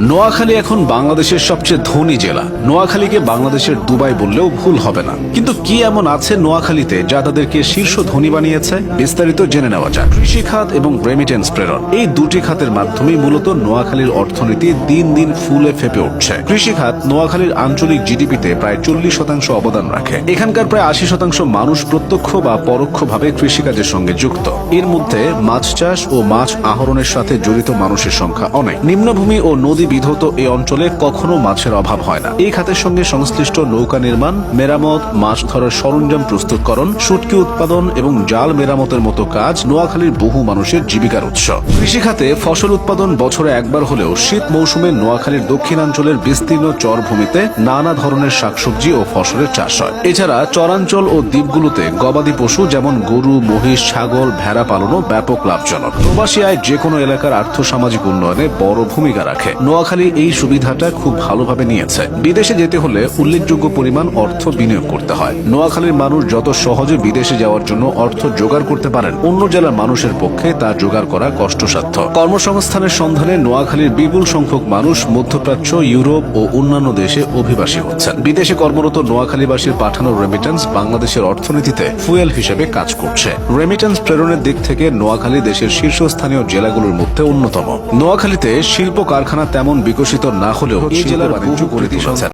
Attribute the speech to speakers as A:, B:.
A: নোয়াখালী এখন বাংলাদেশের সবচেয়ে ধনী জেলা। নোয়াখালীকে বাংলাদেশের দুবাই বললেও ভুল হবে না। কিন্তু কি এমন আছে নোয়াখালীতে যা তাদেরকে শীর্ষ ধনী বানিয়েছে? বিস্তারিত জেনে নেওয়া যাক। কৃষি খাত এবং রেমিটেন্স প্রেরণ, এই দুটি খাতের মাধ্যমেই মূলত নোয়াখালীর অর্থনীতি দিন দিন ফুলে ফেপে উঠছে। কৃষি খাত নোয়াখালীর আঞ্চলিক জিডিপিতে প্রায় 40% অবদান রাখে। এখানকার প্রায় 80% মানুষ প্রত্যক্ষ বা পরোক্ষভাবে কৃষিকাজের সঙ্গে যুক্ত। এর মধ্যে মাছ চাষ ও মাছ আহরণের সাথে জড়িত মানুষের সংখ্যা অনেক। নিম্নভূমি ও নদী বিধৌত এই অঞ্চলে কখনো মাছের অভাব হয় না। এই খাতের সঙ্গে সংশ্লিষ্ট নৌকা নির্মাণ, মেরামত, মাছ ধরার সরঞ্জাম প্রস্তুতকরণ, শুটকি উৎপাদন এবং জাল মেরামতের মতো কাজ নোয়াখালীর বহু মানুষের জীবিকার উৎস। কৃষি খাতে ফসল উৎপাদন বছরে একবার হলেও শীত মৌসুমে নোয়াখালীর দক্ষিণাঞ্চলের বিস্তীর্ণ চরভূমিতে নানা ধরনের শাকসবজি ও ফসলের চাষ হয়। এছাড়া চরাঞ্চল ও দ্বীপগুলোতে গবাদি পশু যেমন গরু, মহিষ, ছাগল, ভেড়া পালনও ব্যাপক লাভজনক। প্রবাসী আয় যে কোনো এলাকার আর্থসামাজিক উন্নয়নে বড় ভূমিকা রাখে। নোয়াখালী এই সুবিধাটা খুব ভালোভাবে নিয়েছে। বিদেশে যেতে হলে উল্লেখযোগ্য পরিমাণ অর্থ বিনিয়োগ করতে হয়। নোয়াখালীর মানুষ যত সহজে বিদেশে যাওয়ার জন্য অর্থ জোগাড় করতে পারেন, অন্য জেলার মানুষের পক্ষে তা জোগাড় করা কষ্টসাধ্য। কর্মসংস্থানের সন্ধানে নোয়াখালীর বিপুল সংখ্যক মানুষ মধ্যপ্রাচ্য, ইউরোপ ও অন্যান্য দেশে অভিবাসী হচ্ছেন। বিদেশে কর্মরত নোয়াখালীবাসীর পাঠানো রেমিটেন্স বাংলাদেশের অর্থনীতিতে ফুয়েল হিসেবে কাজ করছে। রেমিটেন্স প্রেরণের দিক থেকে নোয়াখালী দেশের শীর্ষস্থানীয় জেলাগুলোর মধ্যে অন্যতম। নোয়াখালীতে শিল্প কারখানা তেমন বিকশিত না হলেও এই জেলার বাণিজ্য গড়ে তুলেছে।